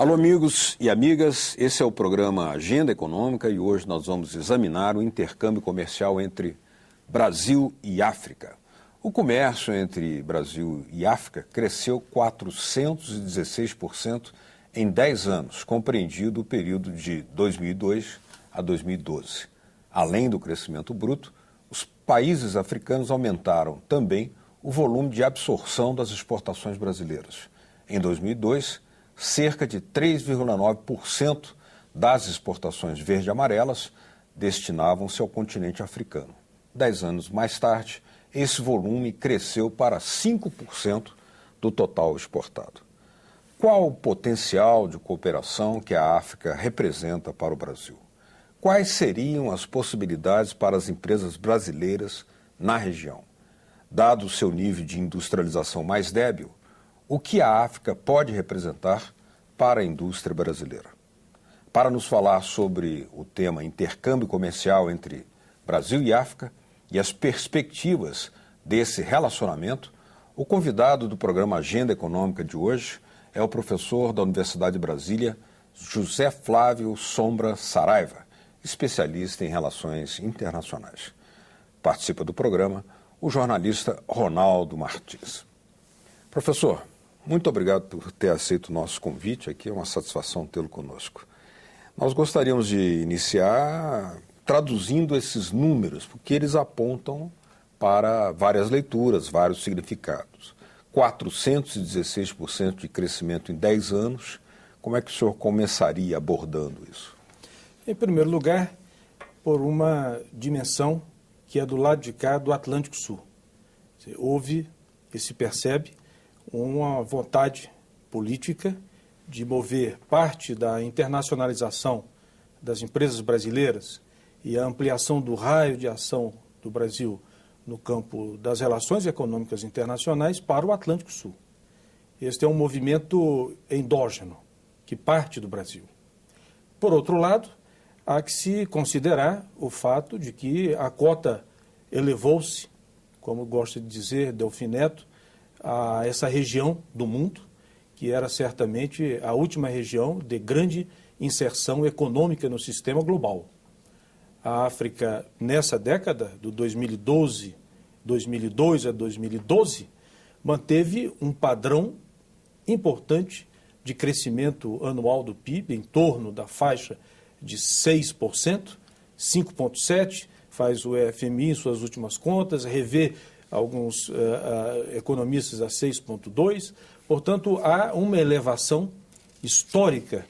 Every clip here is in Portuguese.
Alô, amigos e amigas, esse é o programa Agenda Econômica e hoje nós vamos examinar o intercâmbio comercial entre Brasil e África. O comércio entre Brasil e África cresceu 416% em 10 anos, compreendido o período de 2002 a 2012. Além do crescimento bruto, os países africanos aumentaram também o volume de absorção das exportações brasileiras. Em 2002, cerca de 3,9% das exportações verde-amarelas destinavam-se ao continente africano. 10 anos mais tarde, esse volume cresceu para 5% do total exportado. Qual o potencial de cooperação que a África representa para o Brasil? Quais seriam as possibilidades para as empresas brasileiras na região? Dado o seu nível de industrialização mais débil, o que a África pode representar para a indústria brasileira? Para nos falar sobre o tema intercâmbio comercial entre Brasil e África e as perspectivas desse relacionamento, o convidado do programa Agenda Econômica de hoje é o professor da Universidade de Brasília, José Flávio Sombra Saraiva, especialista em relações internacionais. Participa do programa o jornalista Ronaldo Martins. Professor, muito obrigado por ter aceito o nosso convite aqui, é uma satisfação tê-lo conosco. Nós gostaríamos de iniciar traduzindo esses números, porque eles apontam para várias leituras, vários significados. 416% de crescimento em 10 anos, como é que o senhor começaria abordando isso? Em primeiro lugar, por uma dimensão que é do lado de cá do Atlântico Sul. Houve, e se percebe, uma vontade política de mover parte da internacionalização das empresas brasileiras e a ampliação do raio de ação do Brasil no campo das relações econômicas internacionais para o Atlântico Sul. Este é um movimento endógeno, que parte do Brasil. Por outro lado, há que se considerar o fato de que a cota elevou-se, como gosta de dizer Delfim Neto, a essa região do mundo, que era certamente a última região de grande inserção econômica no sistema global. A África, nessa década, do 2002 a 2012, manteve um padrão importante de crescimento anual do PIB, em torno da faixa de 6%, 5,7%, faz o FMI em suas últimas contas, revê alguns economistas a 6,2%. Portanto, há uma elevação histórica,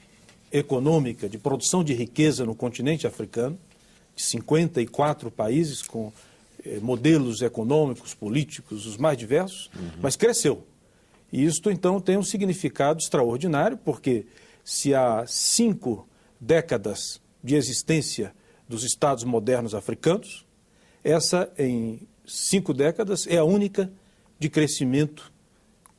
econômica, de produção de riqueza no continente africano, de 54 países com modelos econômicos, políticos, os mais diversos, mas cresceu. E isto, então, tem um significado extraordinário, porque se há 5 décadas de existência dos Estados modernos africanos, essa, em 5 décadas, é a única de crescimento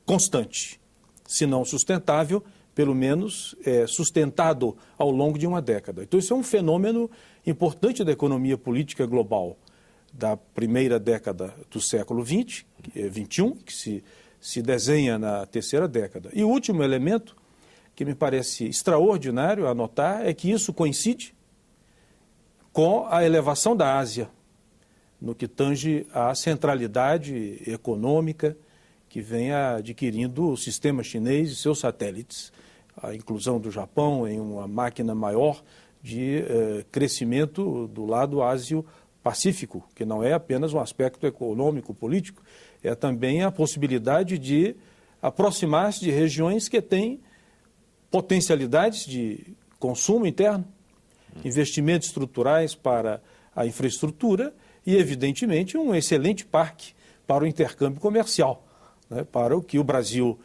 constante, se não sustentável, pelo menos sustentado ao longo de uma década. Então, isso é um fenômeno importante da economia política global da primeira década do século XX, XXI, que se desenha na terceira década. E o último elemento, que me parece extraordinário a notar, é que isso coincide com a elevação da Ásia, no que tange à centralidade econômica que vem adquirindo o sistema chinês e seus satélites, a inclusão do Japão em uma máquina maior de crescimento do lado Ásio-Pacífico, que não é apenas um aspecto econômico, político, é também a possibilidade de aproximar-se de regiões que têm potencialidades de consumo interno, investimentos estruturais para a infraestrutura e, evidentemente, um excelente parque para o intercâmbio comercial, né, para o que o Brasil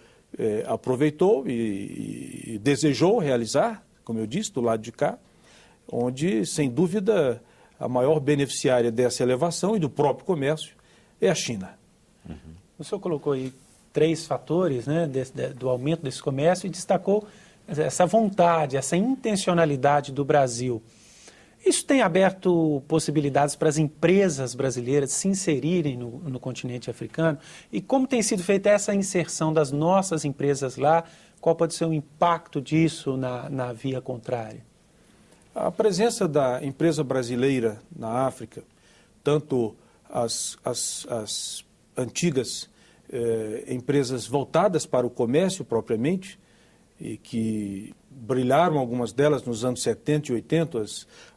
aproveitou e desejou realizar, como eu disse, do lado de cá, onde, sem dúvida, a maior beneficiária dessa elevação e do próprio comércio é a China. O senhor colocou aí 3 fatores, né, do aumento desse comércio e destacou essa vontade, essa intencionalidade do Brasil. Isso tem aberto possibilidades para as empresas brasileiras se inserirem no continente africano? E como tem sido feita essa inserção das nossas empresas lá? Qual pode ser o impacto disso na via contrária? A presença da empresa brasileira na África, tanto as antigas empresas voltadas para o comércio propriamente, e que brilharam algumas delas nos anos 70 e 80,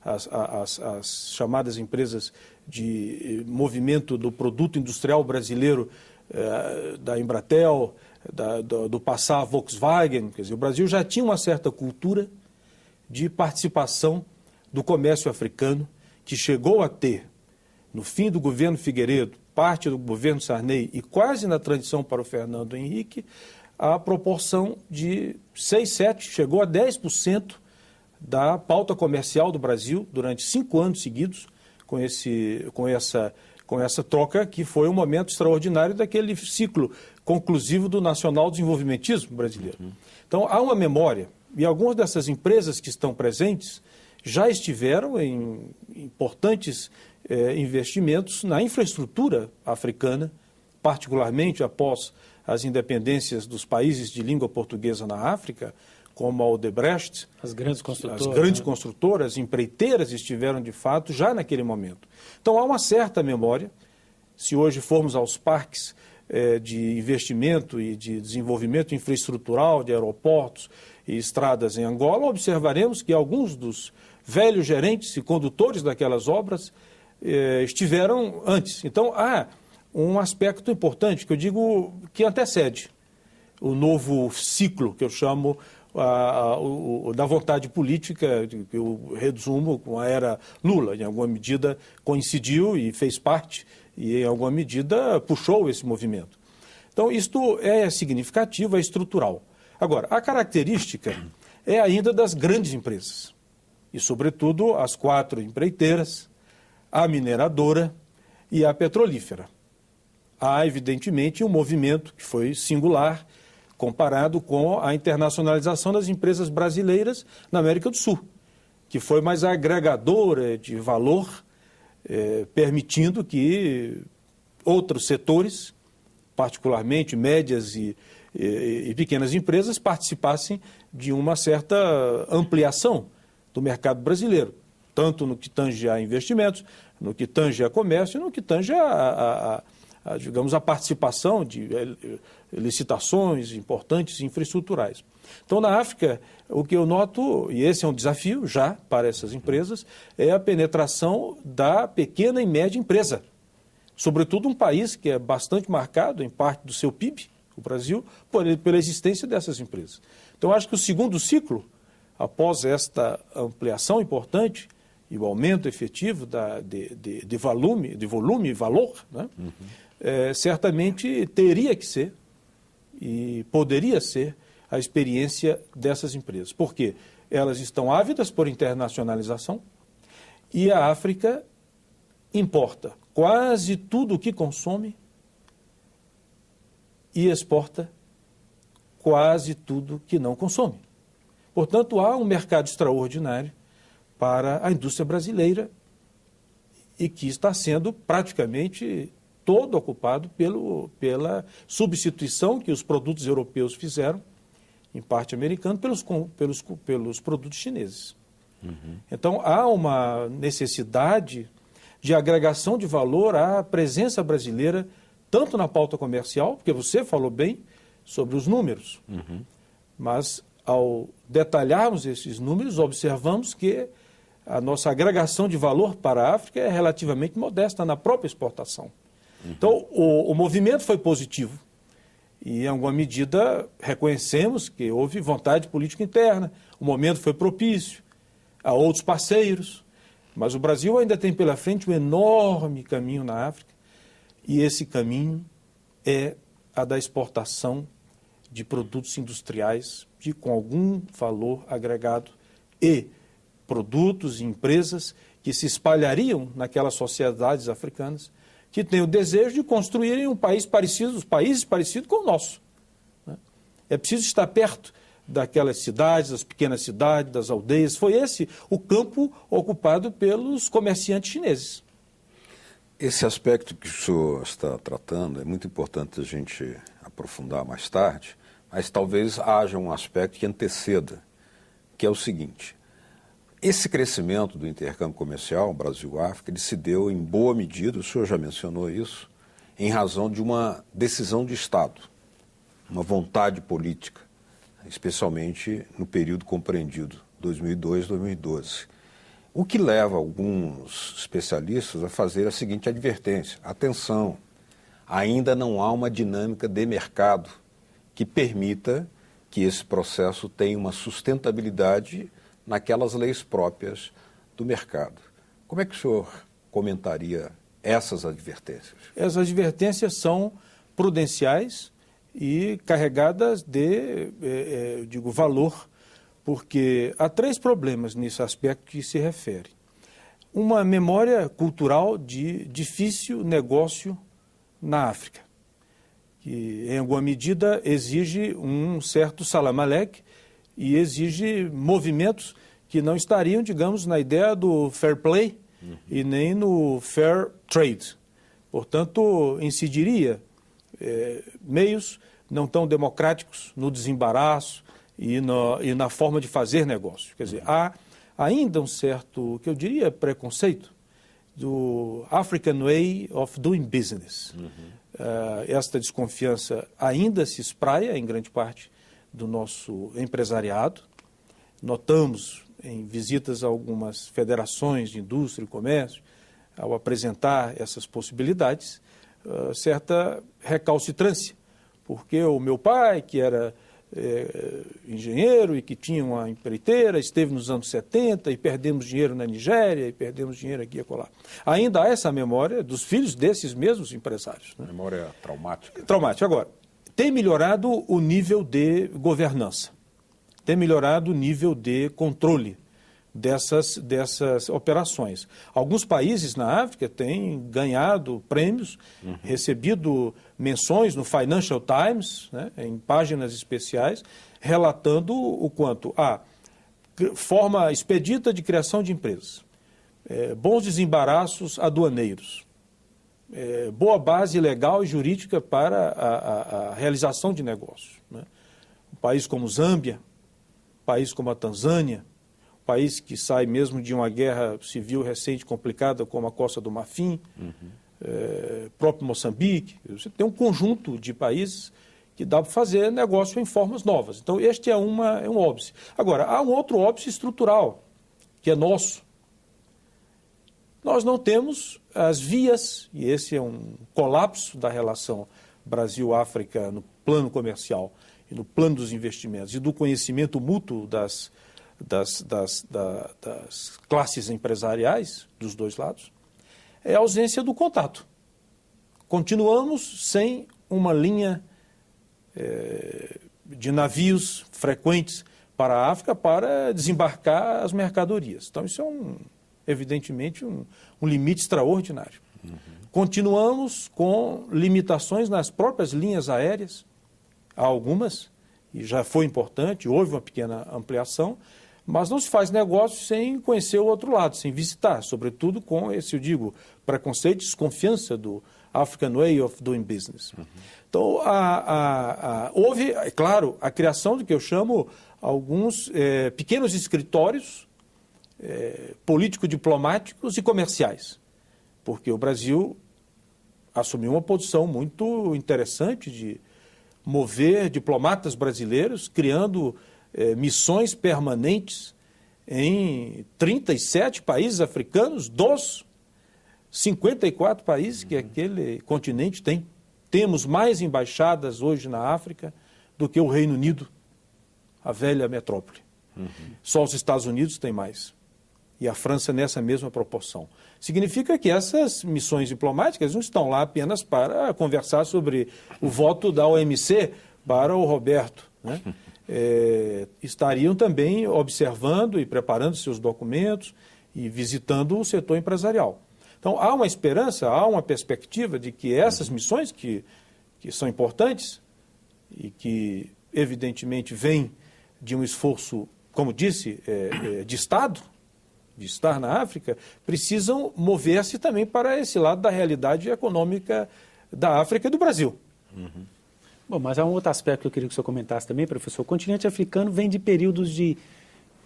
as chamadas empresas de movimento do produto industrial brasileiro, da Embratel, do passar Volkswagen. Quer dizer, o Brasil já tinha uma certa cultura de participação do comércio africano, que chegou a ter, no fim do governo Figueiredo, parte do governo Sarney e quase na transição para o Fernando Henrique, a proporção de 6, 7, chegou a 10% da pauta comercial do Brasil durante 5 anos seguidos, com essa troca, que foi um momento extraordinário daquele ciclo conclusivo do nacional desenvolvimentismo brasileiro. Então, há uma memória, e algumas dessas empresas que estão presentes já estiveram em importantes investimentos na infraestrutura africana, particularmente após as independências dos países de língua portuguesa na África, como a Odebrecht. As grandes construtoras. As grandes construtoras, empreiteiras estiveram, de fato, já naquele momento. Então, há uma certa memória. Se hoje formos aos parques de investimento e de desenvolvimento infraestrutural, de aeroportos e estradas em Angola, observaremos que alguns dos velhos gerentes e condutores daquelas obras estiveram antes. Então, há um aspecto importante que eu digo que antecede o novo ciclo, que eu chamo da vontade política, que eu resumo com a era Lula. Em alguma medida coincidiu e fez parte, e em alguma medida puxou esse movimento. Então, isto é significativo, é estrutural. Agora, a característica é ainda das grandes empresas, e sobretudo as 4 empreiteiras, a mineradora e a petrolífera. Há, evidentemente, um movimento que foi singular comparado com a internacionalização das empresas brasileiras na América do Sul, que foi mais agregadora de valor, permitindo que outros setores, particularmente médias e pequenas empresas, participassem de uma certa ampliação do mercado brasileiro, tanto no que tange a investimentos, no que tange a comércio, no que tange digamos, a participação de licitações importantes infraestruturais. Então, na África, o que eu noto, e esse é um desafio já para essas empresas, é a penetração da pequena e média empresa. Sobretudo um país que é bastante marcado, em parte do seu PIB, o Brasil, pela existência dessas empresas. Então, acho que o segundo ciclo, após esta ampliação importante e o aumento efetivo de volume e valor, né? Certamente teria que ser e poderia ser a experiência dessas empresas. Porque elas estão ávidas por internacionalização e a África importa quase tudo o que consome e exporta quase tudo que não consome. Portanto, há um mercado extraordinário para a indústria brasileira e que está sendo praticamente todo ocupado pela substituição que os produtos europeus fizeram, em parte americano, pelos produtos chineses. Então, há uma necessidade de agregação de valor à presença brasileira, tanto na pauta comercial, porque você falou bem sobre os números, mas ao detalharmos esses números, observamos que a nossa agregação de valor para a África é relativamente modesta na própria exportação. Então, o movimento foi positivo e, em alguma medida, reconhecemos que houve vontade política interna, o momento foi propício, há outros parceiros, mas o Brasil ainda tem pela frente um enorme caminho na África e esse caminho é a da exportação de produtos industriais com algum valor agregado e produtos e empresas que se espalhariam naquelas sociedades africanas que têm o desejo de construírem um país parecido, os países parecidos com o nosso. É preciso estar perto daquelas cidades, das pequenas cidades, das aldeias. Foi esse o campo ocupado pelos comerciantes chineses. Esse aspecto que o senhor está tratando é muito importante a gente aprofundar mais tarde, mas talvez haja um aspecto que anteceda, que é o seguinte: esse crescimento do intercâmbio comercial Brasil-África, ele se deu em boa medida, o senhor já mencionou isso, em razão de uma decisão de Estado, uma vontade política, especialmente no período compreendido 2002-2012. O que leva alguns especialistas a fazer a seguinte advertência: atenção, ainda não há uma dinâmica de mercado que permita que esse processo tenha uma sustentabilidade naquelas leis próprias do mercado. Como é que o senhor comentaria essas advertências? Essas advertências são prudenciais e carregadas de, valor, porque há 3 problemas nesse aspecto que se refere. Uma memória cultural de difícil negócio na África, que em alguma medida exige um certo salam aleikum e exige movimentos que não estariam, digamos, na ideia do fair play e nem no fair trade. Portanto, incidiria meios não tão democráticos no desembaraço e na forma de fazer negócio. Quer dizer, há ainda um certo, que eu diria, preconceito do African Way of Doing Business. Esta desconfiança ainda se espraia em grande parte do nosso empresariado. Notamos em visitas a algumas federações de indústria e comércio, ao apresentar essas possibilidades, certa recalcitrância, porque o meu pai, que era engenheiro e que tinha uma empreiteira, esteve nos anos 70 e perdemos dinheiro na Nigéria e perdemos dinheiro aqui e acolá. Ainda há essa memória dos filhos desses mesmos empresários. Né? Memória traumática. Traumática. Agora, tem melhorado o nível de governança, tem melhorado o nível de controle dessas operações. Alguns países na África têm ganhado prêmios, recebido menções no Financial Times, né, em páginas especiais, relatando o quanto a forma expedita de criação de empresas, bons desembaraços aduaneiros, boa base legal e jurídica para a realização de negócios. Né? Um país como Zâmbia, um país como a Tanzânia, país que sai mesmo de uma guerra civil recente complicada como a Costa do Marfim, próprio Moçambique. Você tem um conjunto de países que dá para fazer negócio em formas novas. Então, este é um óbice. Agora, há um outro óbice estrutural, que é nosso. Nós não temos as vias, e esse é um colapso da relação Brasil-África no plano comercial e no plano dos investimentos e do conhecimento mútuo das classes empresariais dos dois lados, é a ausência do contato. Continuamos sem uma linha de navios frequentes para a África para desembarcar as mercadorias. Então, isso é evidentemente um limite extraordinário. Continuamos com limitações nas próprias linhas aéreas, há algumas, e já foi importante, houve uma pequena ampliação, mas não se faz negócio sem conhecer o outro lado, sem visitar, sobretudo com esse, eu digo, preconceito e desconfiança do African Way of Doing Business. Então, houve, é claro, a criação do que eu chamo alguns pequenos escritórios político-diplomáticos e comerciais, porque o Brasil assumiu uma posição muito interessante de mover diplomatas brasileiros, criando missões permanentes em 37 países africanos, dos 54 países que aquele continente tem. Temos mais embaixadas hoje na África do que o Reino Unido, a velha metrópole. Só os Estados Unidos têm mais. E a França nessa mesma proporção. Significa que essas missões diplomáticas não estão lá apenas para conversar sobre o voto da OMC para o Roberto, né? Estariam também observando e preparando seus documentos e visitando o setor empresarial. Então, há uma esperança, há uma perspectiva de que essas missões, que são importantes e que, evidentemente, vêm de um esforço, como disse, de Estado, de estar na África, precisam mover-se também para esse lado da realidade econômica da África e do Brasil. Bom, mas há um outro aspecto que eu queria que o senhor comentasse também, professor. O continente africano vem de períodos de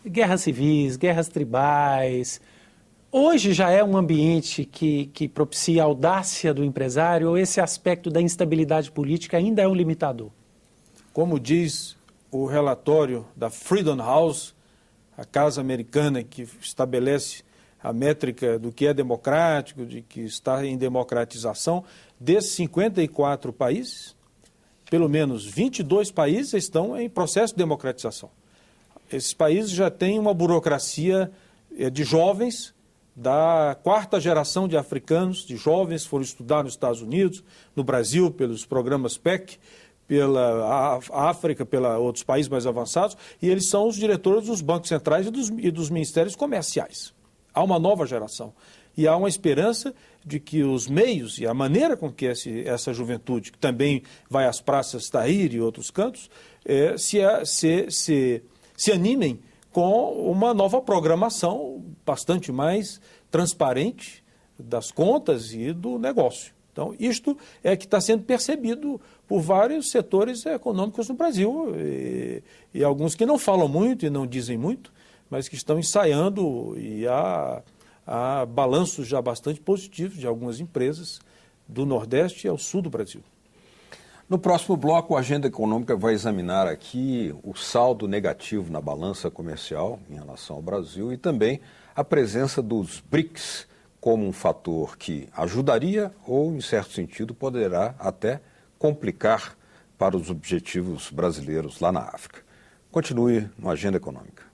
guerras civis, guerras tribais. Hoje já é um ambiente que propicia a audácia do empresário, ou esse aspecto da instabilidade política ainda é um limitador? Como diz o relatório da Freedom House, a casa americana que estabelece a métrica do que é democrático, de que está em democratização, desses 54 países, pelo menos 22 países estão em processo de democratização. Esses países já têm uma burocracia de jovens, da quarta geração de africanos, de jovens que foram estudar nos Estados Unidos, no Brasil, pelos programas PEC, pela África, pela outros países mais avançados, e eles são os diretores dos bancos centrais e dos ministérios comerciais. Há uma nova geração. E há uma esperança de que os meios e a maneira com que essa juventude, que também vai às praças Tahrir e outros cantos, se animem com uma nova programação bastante mais transparente das contas e do negócio. Então, isto é que está sendo percebido por vários setores econômicos no Brasil, e alguns que não falam muito e não dizem muito, mas que estão ensaiando, e há balanços já bastante positivos de algumas empresas do Nordeste ao Sul do Brasil. No próximo bloco, a Agenda Econômica vai examinar aqui o saldo negativo na balança comercial em relação ao Brasil e também a presença dos BRICS como um fator que ajudaria ou, em certo sentido, poderá até complicar para os objetivos brasileiros lá na África. Continue no Agenda Econômica.